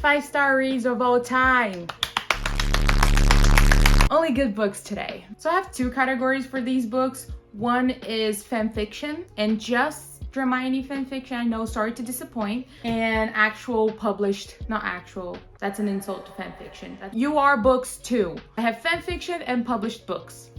5-star reads of all time. Only good books today. So I have two categories for these books. One is fanfiction and just Hermione fanfiction. I know, sorry to disappoint. And actual published, not actual, that's an insult to fanfiction. You are books too. I have fanfiction and published books.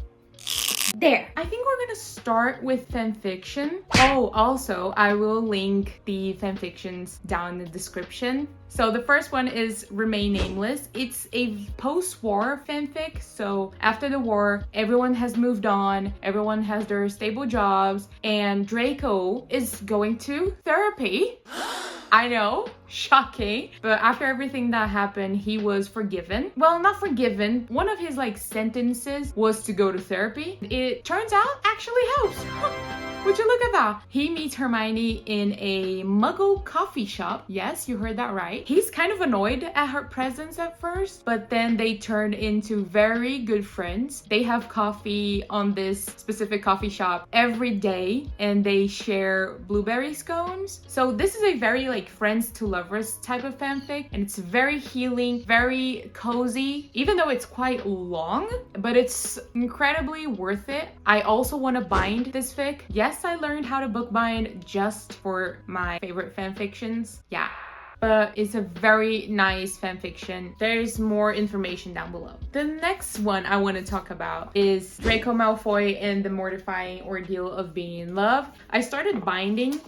There. I think we're gonna start with fanfiction. Oh, also, I will link the fanfictions down in the description. So the first one is Remain Nameless. It's a post-war fanfic. So after the war, everyone has moved on, everyone has their stable jobs, and Draco is going to therapy. I know, shocking. But after everything that happened, he was forgiven. Well, not forgiven. One of his sentences was to go to therapy. It turns out actually helps. Would you look at that? He meets Hermione in a muggle coffee shop. Yes, you heard that right. He's kind of annoyed at her presence at first, but then they turn into very good friends. They have coffee on this specific coffee shop every day, and they share blueberry scones. So this is a very friends to lovers type of fanfic, and it's very healing, very cozy, even though it's quite long, but it's incredibly worth it. I also want to bind this fic. Yes, I learned how to bookbind just for my favorite fanfictions. Yeah. But it's a very nice fanfiction. There's more information down below. The next one I want to talk about is Draco Malfoy and the Mortifying Ordeal of Being in Love. I started binding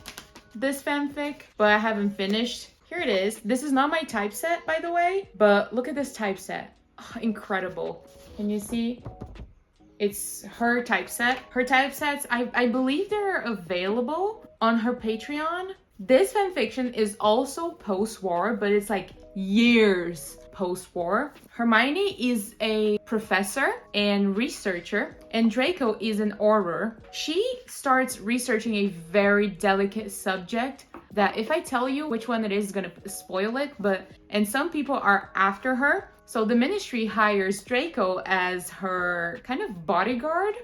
this fanfic, but I haven't finished. Here it is. This is not my typeset, by the way, but look at this typeset. Oh, incredible. Can you see? It's her typeset. Her typesets, I believe they're available on her Patreon. This fanfiction is also post-war, but it's years post-war. Hermione is a professor and researcher, and Draco is an author. She starts researching a very delicate subject that if I tell you which one it is gonna spoil it, and some people are after her. So the ministry hires Draco as her kind of bodyguard.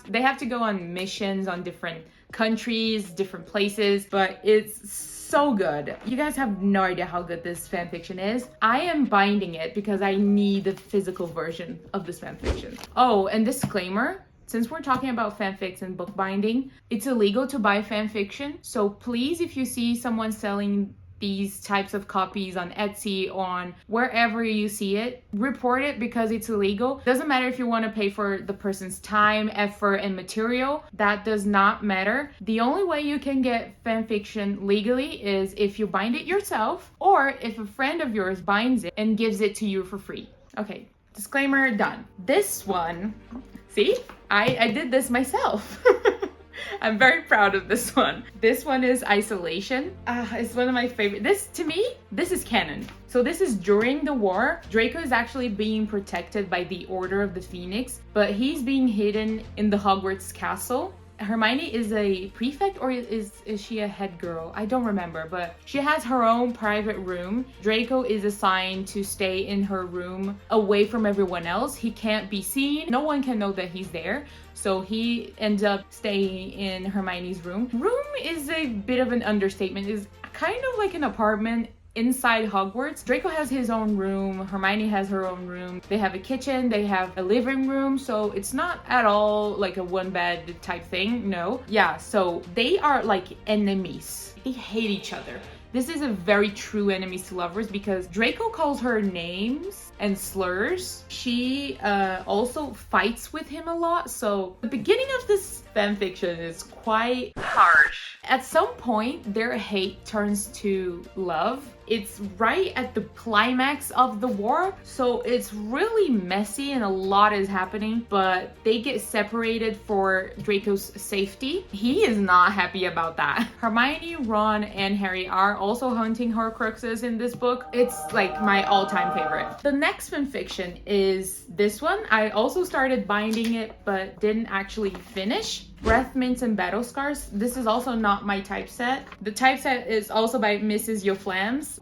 They have to go on missions on different countries, different places, but it's so good. You guys have no idea how good this fanfiction is. I am binding it because I need the physical version of this fanfiction. Oh, and disclaimer, since we're talking about fanfics and bookbinding, it's illegal to buy fanfiction. So please, if you see someone selling these types of copies on Etsy, on wherever you see it, report it because it's illegal. Doesn't matter if you want to pay for the person's time, effort, and material. That does not matter. The only way you can get fanfiction legally is if you bind it yourself, or if a friend of yours binds it and gives it to you for free. Okay, disclaimer done. This one, see? I did this myself. I'm very proud of this one. This one is Isolation. It's one of my favorite. To me, this is canon. So this is during the war. Draco is actually being protected by the Order of the Phoenix, but he's being hidden in the Hogwarts castle. Hermione is a prefect, or is she a head girl? I don't remember, but she has her own private room. Draco is assigned to stay in her room away from everyone else. He can't be seen. No one can know that he's there. So he ends up staying in Hermione's room. Room is a bit of an understatement. It's kind of like an apartment inside Hogwarts. Draco has his own room, Hermione has her own room. They have a kitchen, they have a living room, so it's not at all like a one bed type thing, no. Yeah, so they are enemies. They hate each other. This is a very true enemies to lovers because Draco calls her names and slurs. She also fights with him a lot, so the beginning of this fanfiction is quite harsh. At some point, their hate turns to love. It's right at the climax of the war, so it's really messy and a lot is happening, but they get separated for Draco's safety. He is not happy about that. Hermione, Ron, and Harry are also hunting Horcruxes in this book. It's my all-time favorite. The next fanfiction is this one. I also started binding it, but didn't actually finish. Breath Mints and Battle Scars. This is also not my typeset. The typeset is also by Mrs. Yoflams.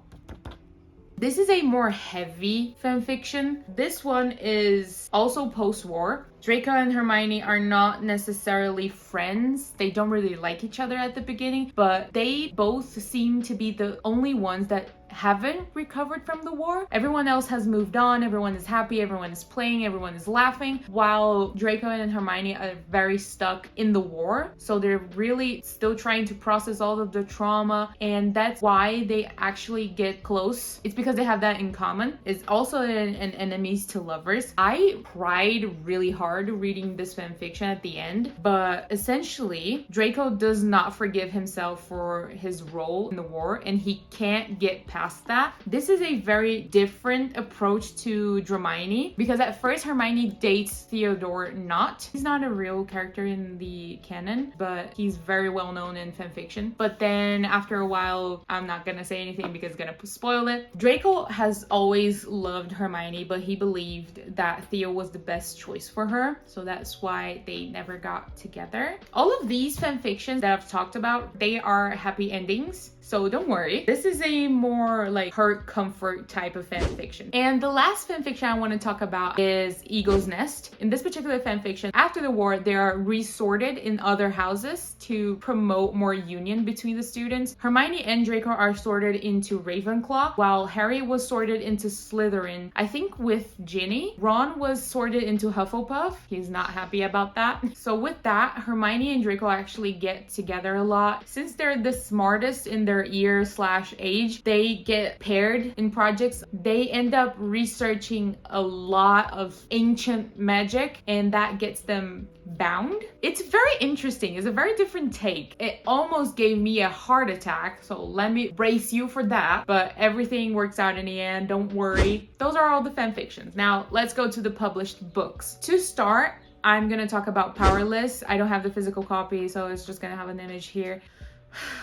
This is a more heavy fanfiction. This one is also post-war. Draco and Hermione are not necessarily friends. They don't really like each other at the beginning, but they both seem to be the only ones that haven't recovered from the war. Everyone else has moved on, everyone is happy, everyone is playing, everyone is laughing, while Draco and Hermione are very stuck in the war. So they're really still trying to process all of the trauma, and that's why they actually get close. It's because they have that in common. It's also an enemies to lovers. I cried really hard reading this fanfiction at the end, but essentially Draco does not forgive himself for his role in the war, and he can't get past that. This is a very different approach to Hermione, because at first Hermione dates Theodore Knott. He's not a real character in the canon, but he's very well known in fanfiction. But then after a while, I'm not gonna say anything because it's gonna spoil it. Draco has always loved Hermione, but he believed that Theo was the best choice for her, so that's why they never got together. All of these fanfictions that I've talked about, they are happy endings, so don't worry. This is a more like heart comfort type of fanfiction. And the last fanfiction I want to talk about is Eagle's Nest. In this particular fanfiction, after the war, they are resorted in other houses to promote more union between the students. Hermione and Draco are sorted into Ravenclaw, while Harry was sorted into Slytherin, I think with Ginny. Ron was sorted into Hufflepuff. He's not happy about that. So with that, Hermione and Draco actually get together a lot. Since they're the smartest in their year/age, they get paired in projects. They end up researching a lot of ancient magic, and that gets them bound. It's very interesting. It's a very different take. It almost gave me a heart attack, so let me brace you for that, but everything works out in the end, don't worry. Those are all the fanfictions. Now let's go to the published books. To start, I'm gonna talk about Powerless. I don't have the physical copy, so it's just gonna have an image here.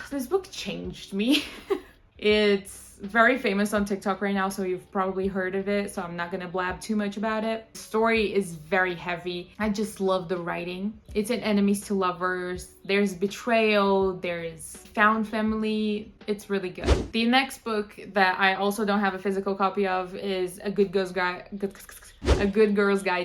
This book changed me. It's very famous on TikTok right now, so you've probably heard of it, so I'm not gonna blab too much about it. The story is very heavy. I just love the writing. It's an enemies to lovers. There's betrayal, there's found family. It's really good. The next book that I also don't have a physical copy of is A Good Girl's Guide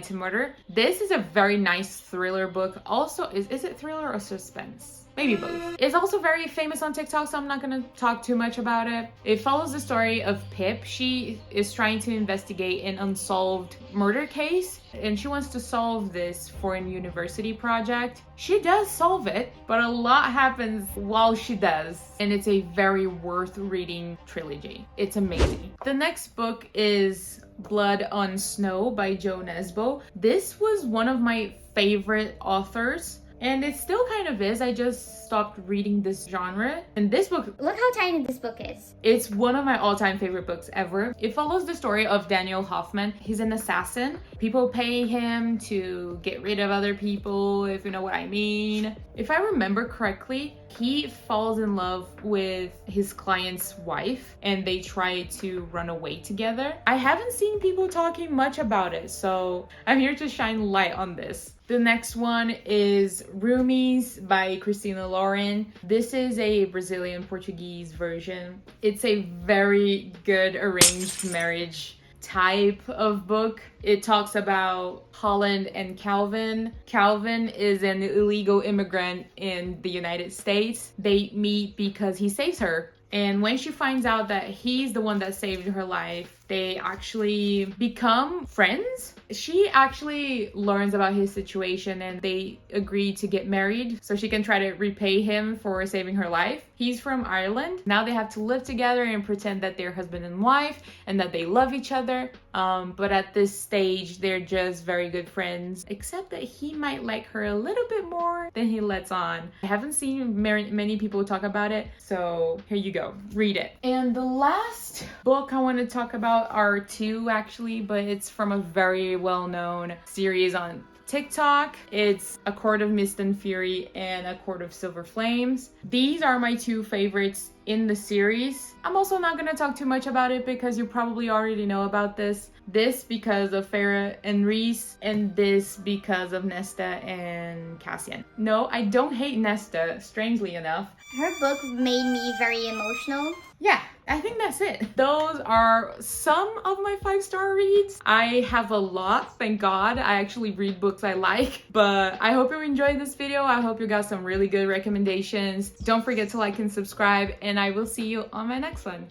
to Murder. This is a very nice thriller book. Also, is it thriller or suspense? Maybe both. It's also very famous on TikTok, so I'm not gonna talk too much about it. It follows the story of Pip. She is trying to investigate an unsolved murder case, and she wants to solve this for a university project. She does solve it, but a lot happens while she does, and it's a very worth reading trilogy. It's amazing. The next book is Blood on Snow by Jo Nesbø. This was one of my favorite authors, and it still kind of is. I just stopped reading this genre. And this book... Look how tiny this book is. It's one of my all-time favorite books ever. It follows the story of Daniel Hoffman. He's an assassin. People pay him to get rid of other people, if you know what I mean. If I remember correctly, he falls in love with his client's wife, and they try to run away together. I haven't seen people talking much about it, so I'm here to shine light on this. The next one is Roomies by Christina. This is a Brazilian Portuguese version. It's a very good arranged marriage type of book. It talks about Holland and Calvin. Calvin is an illegal immigrant in the United States. They meet because he saves her. And when she finds out that he's the one that saved her life, they actually become friends. She actually learns about his situation, and they agree to get married so she can try to repay him for saving her life. He's from Ireland. Now they have to live together and pretend that they're husband and wife and that they love each other. But at this stage, they're just very good friends, except that he might like her a little bit more than he lets on. I haven't seen many people talk about it, so here you go, read it. And the last book I want to talk about are two actually, but it's from a very well-known series on TikTok. It's A Court of Mist and Fury and A Court of Silver Flames. These are my two favorites in the series. I'm also not going to talk too much about it because you probably already know about this. This because of Farah and Reese, and this because of Nesta and Cassian. No, I don't hate Nesta, strangely enough. Her book made me very emotional. Yeah, I think that's it. Those are some of my 5-star reads. I have a lot, thank God. I actually read books I like, but I hope you enjoyed this video. I hope you got some really good recommendations. Don't forget to like and subscribe, and I will see you on my next one.